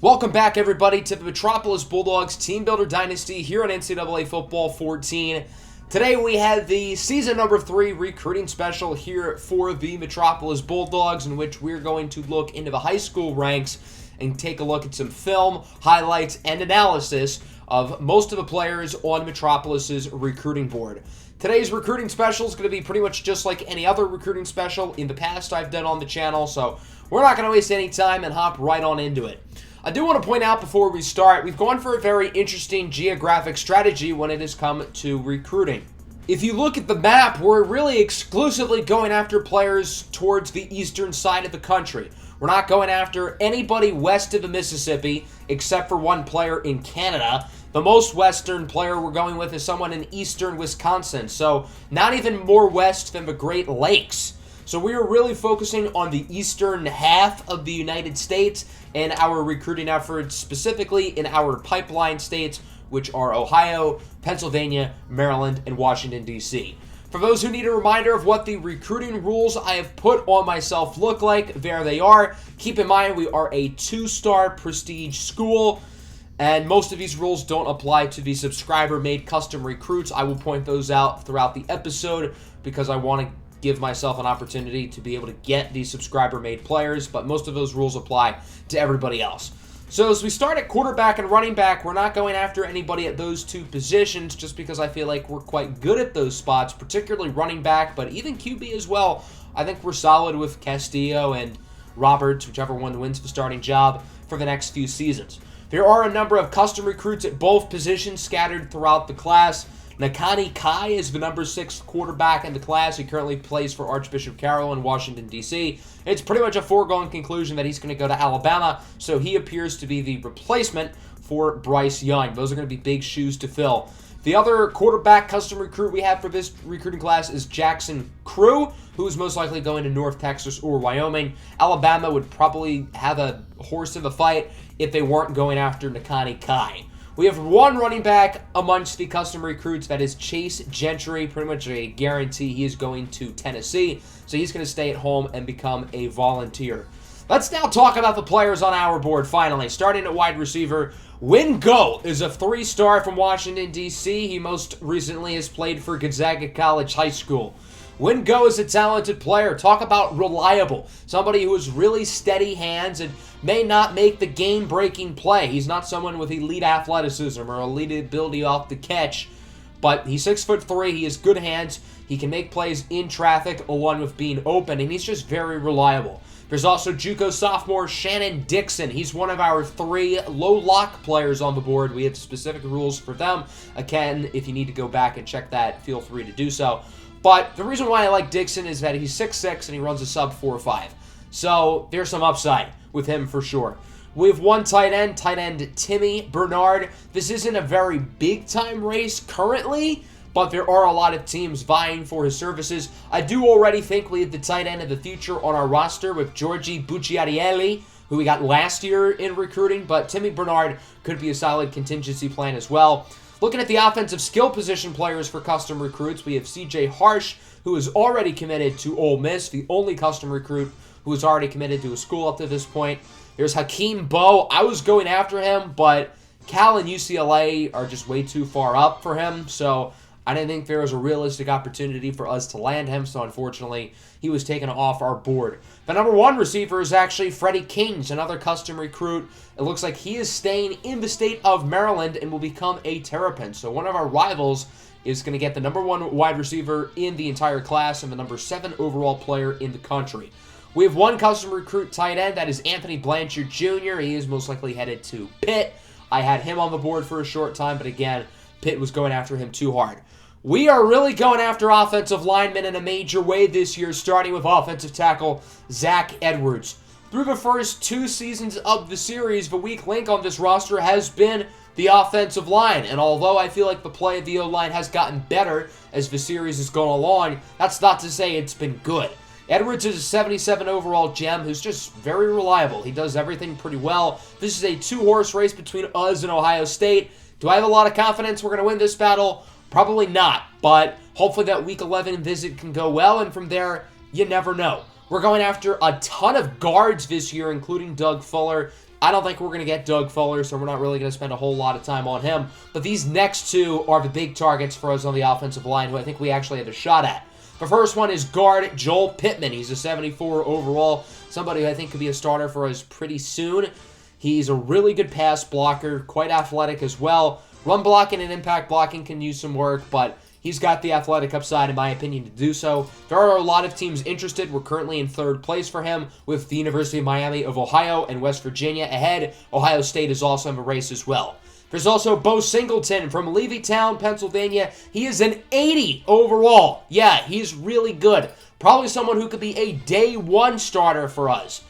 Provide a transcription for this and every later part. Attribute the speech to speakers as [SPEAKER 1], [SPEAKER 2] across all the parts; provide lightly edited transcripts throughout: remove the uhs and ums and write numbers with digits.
[SPEAKER 1] Welcome back, everybody, to the Metropolis Bulldogs Teambuilder Dynasty here on NCAA Football 14. Today we have the season number 3 recruiting special here for the Metropolis Bulldogs, in which we're going to look into the high school ranks and take a look at some film, highlights, and analysis of most of the players on Metropolis's recruiting board. Today's recruiting special is going to be pretty much just like any other recruiting special in the past I've done on the channel, so we're not going to waste any time and hop right on into it. I do want to point out before we start, we've gone for a very interesting geographic strategy when it has come to recruiting. If you look at the map, we're really exclusively going after players towards the eastern side of the country. We're not going after anybody west of the Mississippi, except for one player in Canada. The most western player we're going with is someone in eastern Wisconsin, so not even more west than the Great Lakes. So we are really focusing on the eastern half of the United States and our recruiting efforts, specifically in our pipeline states, which are Ohio, Pennsylvania, Maryland, and Washington, D.C. For those who need a reminder of what the recruiting rules I have put on myself look like, there they are. Keep in mind, we are a 2-star prestige school, and most of these rules don't apply to the subscriber-made custom recruits. I will point those out throughout the episode because I want to give myself an opportunity to be able to get these subscriber-made players, but most of those rules apply to everybody else. So as we start at quarterback and running back, we're not going after anybody at those two positions just because I feel like we're quite good at those spots, particularly running back, but even QB as well. I think we're solid with Castillo and Roberts, whichever one wins the starting job for the next few seasons. There are a number of custom recruits at both positions scattered throughout the class. Nakani Kai is the number 6 quarterback in the class. He currently plays for Archbishop Carroll in Washington, D.C. It's pretty much a foregone conclusion that he's going to go to Alabama, so he appears to be the replacement for Bryce Young. Those are going to be big shoes to fill. The other quarterback custom recruit we have for this recruiting class is Jackson Crew, who is most likely going to North Texas or Wyoming. Alabama would probably have a horse of a fight if they weren't going after Nakani Kai. We have one running back amongst the custom recruits, that is Chase Gentry. Pretty much a guarantee he is going to Tennessee, so he's going to stay at home and become a volunteer. Let's now talk about the players on our board, finally. Starting at wide receiver, Win Go is a 3-star from Washington, D.C. He most recently has played for Gonzaga College High School. Win Go is a talented player. Talk about reliable. Somebody who has really steady hands and may not make the game-breaking play. He's not someone with elite athleticism or elite ability off the catch, but he's 6'3". He has good hands. He can make plays in traffic along with being open, and he's just very reliable. There's also JUCO sophomore Shannon Dixon. He's one of our 3 low-lock players on the board. We have specific rules for them. Again, if you need to go back and check that, feel free to do so. But the reason why I like Dixon is that he's 6'6", and he runs a sub 4.5. So there's some upside with him for sure. We have one tight end Timmy Bernard. This isn't a very big-time race currently, but there are a lot of teams vying for his services. I do already think we have the tight end of the future on our roster with Giorgi Bucciarelli, who we got last year in recruiting, but Timmy Bernard could be a solid contingency plan as well. Looking at the offensive skill position players for custom recruits, we have C.J. Harsh, who is already committed to Ole Miss, the only custom recruit who is already committed to a school up to this point. There's Hakeem Bowe. I was going after him, but Cal and UCLA are just way too far up for him, so I didn't think there was a realistic opportunity for us to land him, so unfortunately, he was taken off our board. The number 1 receiver is actually Freddie Kings, another custom recruit. It looks like he is staying in the state of Maryland and will become a Terrapin. So one of our rivals is going to get the number 1 wide receiver in the entire class and the number 7 overall player in the country. We have one custom recruit tight end, that is Anthony Blanchard Jr. He is most likely headed to Pitt. I had him on the board for a short time, but again, Pitt was going after him too hard. We are really going after offensive linemen in a major way this year, starting with offensive tackle Zach Edwards. Through the first 2 seasons of the series, the weak link on this roster has been the offensive line, and although I feel like the play of the O-line has gotten better as the series has gone along, that's not to say it's been good. Edwards is a 77 overall gem who's just very reliable. He does everything pretty well. This is a 2-horse race between us and Ohio State. Do I have a lot of confidence we're going to win this battle? Probably not, but hopefully that Week 11 visit can go well, and from there, you never know. We're going after a ton of guards this year, including Doug Fuller, I don't think we're going to get Doug Fuller, so we're not really going to spend a whole lot of time on him. But these next two are the big targets for us on the offensive line, who I think we actually have a shot at. The first one is guard Joel Pittman. He's a 74 overall, somebody who I think could be a starter for us pretty soon. He's a really good pass blocker, quite athletic as well. Run blocking and impact blocking can use some work, but he's got the athletic upside, in my opinion, to do so. There are a lot of teams interested. We're currently in third place for him, with the University of Miami of Ohio and West Virginia ahead. Ohio State is also in the race as well. There's also Bo Singleton from Levittown, Pennsylvania. He is an 80 overall. Yeah, he's really good. Probably someone who could be a day one starter for us.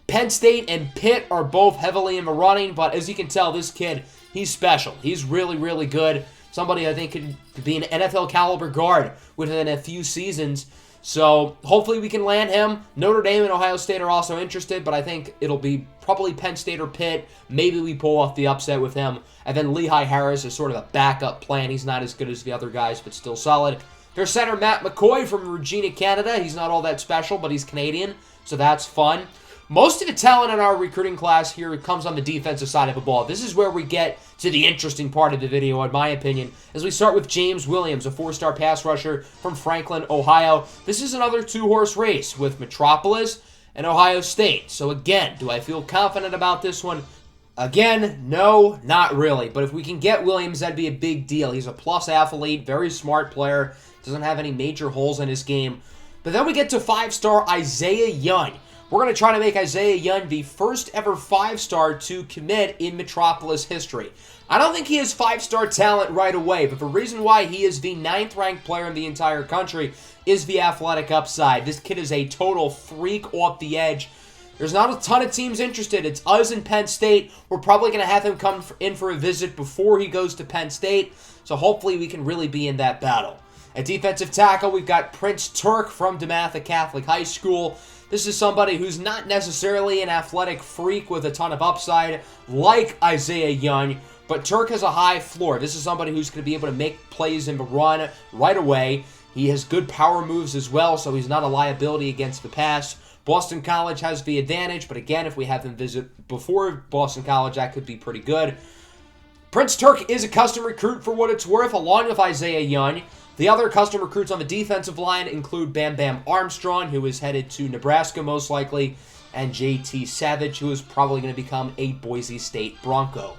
[SPEAKER 1] Penn State and Pitt are both heavily in the running, but as you can tell, this kid, he's special. He's really, really good. Somebody I think could be an NFL caliber guard within a few seasons. So hopefully we can land him. Notre Dame and Ohio State are also interested, but I think it'll be probably Penn State or Pitt. Maybe we pull off the upset with him. And then Lehigh Harris is sort of a backup plan. He's not as good as the other guys, but still solid. There's center Matt McCoy from Regina, Canada. He's not all that special, but he's Canadian, so that's fun. Most of the talent in our recruiting class here comes on the defensive side of the ball. This is where we get to the interesting part of the video, in my opinion, as we start with James Williams, a 4-star pass rusher from Franklin, Ohio. This is another two-horse race with Metropolis and Ohio State. So again, do I feel confident about this one? Again, no, not really. But if we can get Williams, that'd be a big deal. He's a plus athlete, very smart player, doesn't have any major holes in his game. But then we get to 5-star Isaiah Young. We're going to try to make Isaiah Young the first ever 5-star to commit in Metropolis history. I don't think he has 5-star talent right away, but the reason why he is the 9th-ranked player in the entire country is the athletic upside. This kid is a total freak off the edge. There's not a ton of teams interested. It's us and Penn State. We're probably going to have him come in for a visit before he goes to Penn State, so hopefully we can really be in that battle. At defensive tackle, we've got Prince Turk from DeMatha Catholic High School. This is somebody who's not necessarily an athletic freak with a ton of upside like Isaiah Young, but Turk has a high floor. This is somebody who's going to be able to make plays in the run right away. He has good power moves as well, so he's not a liability against the pass. Boston College has the advantage, but again, if we have him visit before Boston College, that could be pretty good. Prince Turk is a custom recruit for what it's worth, along with Isaiah Young. The other custom recruits on the defensive line include Bam Bam Armstrong, who is headed to Nebraska most likely, and JT Savage, who is probably going to become a Boise State Bronco.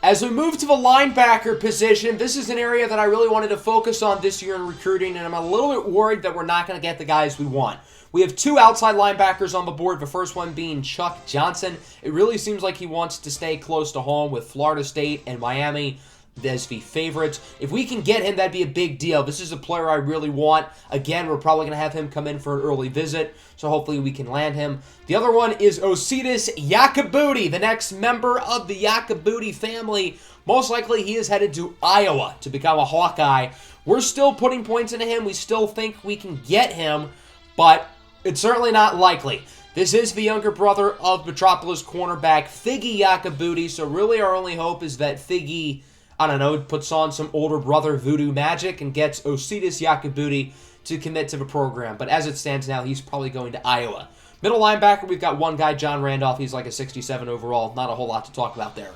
[SPEAKER 1] As we move to the linebacker position, this is an area that I really wanted to focus on this year in recruiting, and I'm a little bit worried that we're not going to get the guys we want. We have 2 outside linebackers on the board, the first one being Chuck Johnson. It really seems like he wants to stay close to home with Florida State and Miami as the favorites. If we can get him, that'd be a big deal. This is a player I really want. Again, we're probably going to have him come in for an early visit, so hopefully we can land him. The other one is Osiris Yakabuti, the next member of the Yakabuti family. Most likely he is headed to Iowa to become a Hawkeye. We're still putting points into him. We still think we can get him, but it's certainly not likely. This is the younger brother of Metropolis cornerback Figgy Yakabuti, so really our only hope is that Figgy, I don't know, puts on some older brother voodoo magic and gets Osiris Yakabuti to commit to the program. But as it stands now, he's probably going to Iowa. Middle linebacker, we've got one guy, John Randolph. He's like a 67 overall. Not a whole lot to talk about there.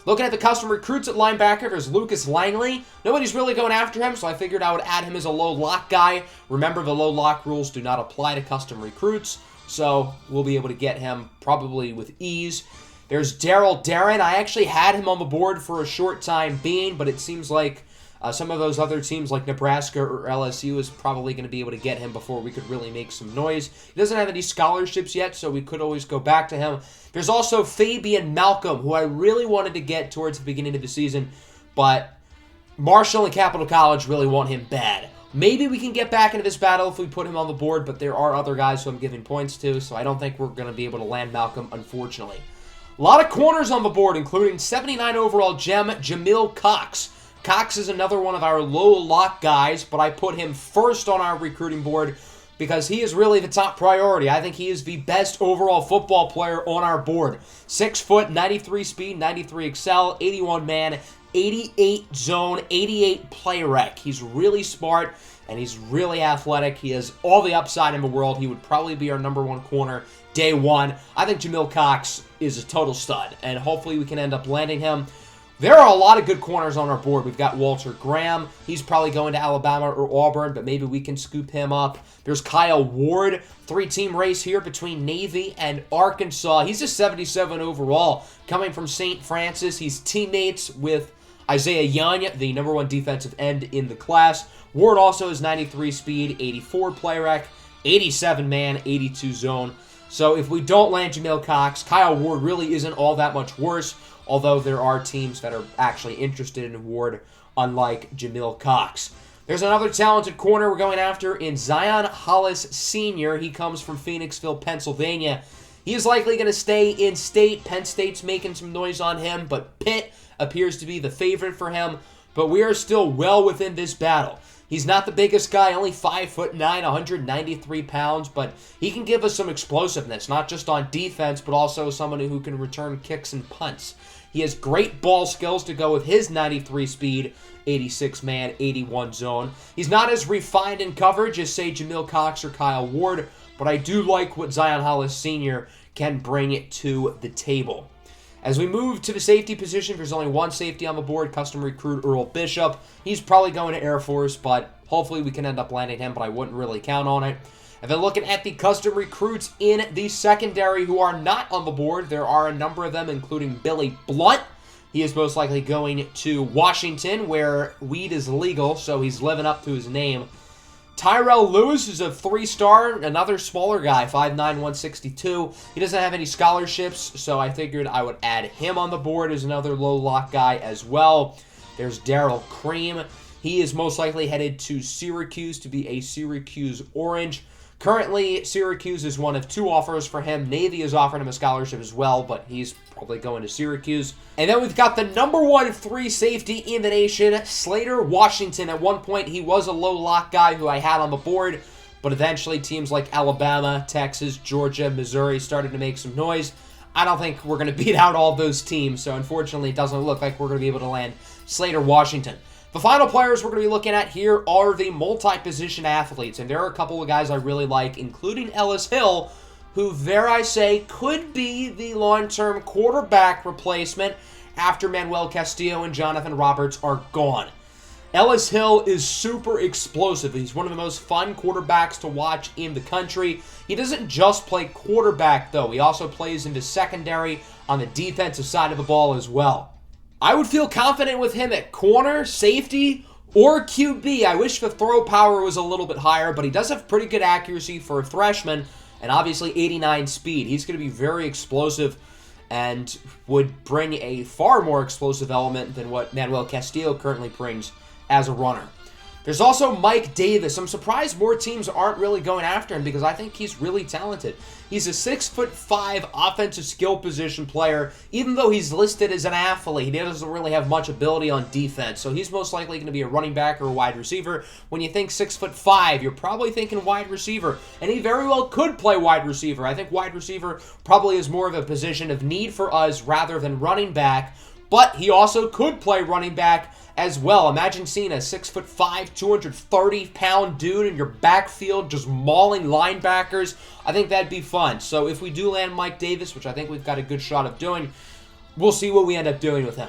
[SPEAKER 1] Looking at the custom recruits at linebacker, there's Lucas Langley. Nobody's really going after him, so I figured I would add him as a low lock guy. Remember, the low lock rules do not apply to custom recruits, so we'll be able to get him probably with ease. There's Daryl Darren. I actually had him on the board for a short time being, but it seems like some of those other teams like Nebraska or LSU is probably going to be able to get him before we could really make some noise. He doesn't have any scholarships yet, so we could always go back to him. There's also Fabian Malcolm, who I really wanted to get towards the beginning of the season, but Marshall and Capital College really want him bad. Maybe we can get back into this battle if we put him on the board, but there are other guys who I'm giving points to, so I don't think we're going to be able to land Malcolm, unfortunately. A lot of corners on the board, including 79 overall gem Jamil Cox. Cox is another one of our low lock guys, but I put him first on our recruiting board because he is really the top priority. I think he is the best overall football player on our board. 6 foot, 93 speed, 93 excel, 81 man, 88 zone, 88 play rec. He's really smart and he's really athletic. He has all the upside in the world. He would probably be our number 1 corner day one. I think Jamil Cox is a total stud, and hopefully we can end up landing him. There are a lot of good corners on our board. We've got Walter Graham. He's probably going to Alabama or Auburn, but maybe we can scoop him up. There's Kyle Ward. 3-team race here between Navy and Arkansas. He's a 77 overall, coming from St. Francis. He's teammates with Isaiah Young, the number 1 defensive end in the class. Ward also has 93 speed, 84 play rec, 87 man, 82 zone. So if we don't land Jamil Cox, Kyle Ward really isn't all that much worse, although there are teams that are actually interested in Ward, unlike Jamil Cox. There's another talented corner we're going after in Zion Hollis Sr. He comes from Phoenixville, Pennsylvania. He is likely going to stay in state. Penn State's making some noise on him, but Pitt appears to be the favorite for him. But we are still well within this battle. He's not the biggest guy, only 5'9", 193 pounds, but he can give us some explosiveness, not just on defense, but also someone who can return kicks and punts. He has great ball skills to go with his 93 speed, 86 man, 81 zone. He's not as refined in coverage as, say, Jamil Cox or Kyle Ward, but I do like what Zion Hollis Sr. can bring to the table. As we move to the safety position, there's only one safety on the board, custom recruit Earl Bishop. He's probably going to Air Force, but hopefully we can end up landing him, but I wouldn't really count on it. And then looking at the custom recruits in the secondary who are not on the board, there are a number of them, including Billy Blunt. He is most likely going to Washington, where weed is legal, so he's living up to his name. Tyrell Lewis is a 3-star, another smaller guy, 5'9", 162. He doesn't have any scholarships, so I figured I would add him on the board as another low-lock guy as well. There's Darryl Cream. He is most likely headed to Syracuse to be a Syracuse Orange. Currently, Syracuse is one of 2 offers for him. Navy has offered him a scholarship as well, but he's probably going to Syracuse. And then we've got the number 1 free safety in the nation, Slater Washington. At one point, he was a low-lock guy who I had on the board, but eventually teams like Alabama, Texas, Georgia, Missouri started to make some noise. I don't think we're going to beat out all those teams, so unfortunately it doesn't look like we're going to be able to land Slater Washington. The final players we're going to be looking at here are the multi-position athletes, and there are a couple of guys I really like, including Ellis Hill, who, dare I say, could be the long-term quarterback replacement after Manuel Castillo and Jonathan Roberts are gone. Ellis Hill is super explosive. He's one of the most fun quarterbacks to watch in the country. He doesn't just play quarterback, though. He also plays in the secondary on the defensive side of the ball as well. I would feel confident with him at corner, safety, or QB. I wish the throw power was a little bit higher, but he does have pretty good accuracy for a freshman, and obviously 89 speed. He's going to be very explosive and would bring a far more explosive element than what Manuel Castillo currently brings as a runner. There's also Mike Davis. I'm surprised more teams aren't really going after him because I think he's really talented. He's a 6'5" offensive skill position player. Even though he's listed as an athlete, he doesn't really have much ability on defense. So he's most likely going to be a running back or a wide receiver. When you think 6'5", you're probably thinking wide receiver. And he very well could play wide receiver. I think wide receiver probably is more of a position of need for us rather than running back. But he also could play running back as well. Imagine seeing a 6'5", 230-pound dude in your backfield just mauling linebackers. I think that'd be fun. So if we do land Mike Davis, which I think we've got a good shot of doing, we'll see what we end up doing with him.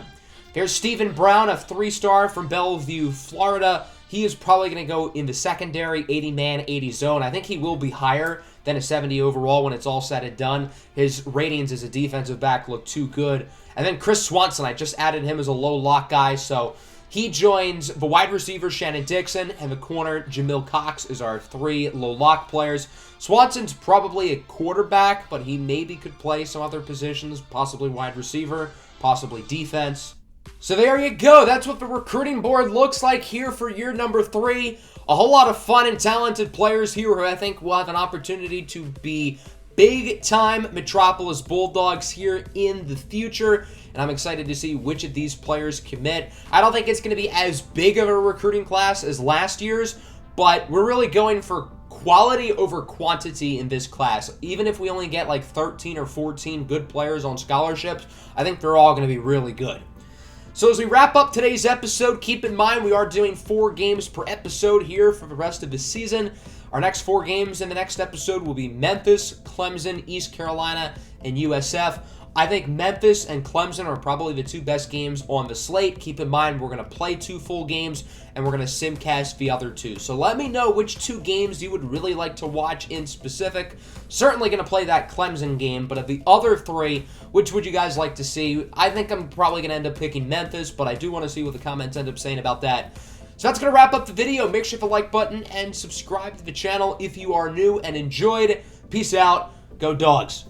[SPEAKER 1] There's Stephen Brown, a 3-star from Bellevue, Florida. He is probably going to go in the secondary 80-man, 80 zone. I think he will be higher than a 70 overall when it's all said and done. His ratings as a defensive back look too good. And then Chris Swanson, I just added him as a low lock guy, so he joins the wide receiver Shannon Dixon and the corner Jamil Cox is our 3 low lock players. Swanson's probably a quarterback, but he maybe could play some other positions, possibly wide receiver, possibly defense. So there you go. That's what the recruiting board looks like here for year number 3. A whole lot of fun and talented players here who I think will have an opportunity to be big-time Metropolis Bulldogs here in the future, and I'm excited to see which of these players commit. I don't think it's going to be as big of a recruiting class as last year's, but we're really going for quality over quantity in this class. Even if we only get like 13 or 14 good players on scholarships, I think they're all going to be really good. So as we wrap up today's episode, keep in mind we are doing 4 games per episode here for the rest of the season. Our next 4 games in the next episode will be Memphis, Clemson, East Carolina, and USF. I think Memphis and Clemson are probably the 2 best games on the slate. Keep in mind, we're going to play 2 full games, and we're going to simcast the other 2. So let me know which 2 games you would really like to watch in specific. Certainly going to play that Clemson game, but of the other 3, which would you guys like to see? I think I'm probably going to end up picking Memphis, but I do want to see what the comments end up saying about that. So that's going to wrap up the video. Make sure to hit the like button and subscribe to the channel if you are new and enjoyed. Peace out. Go Dogs.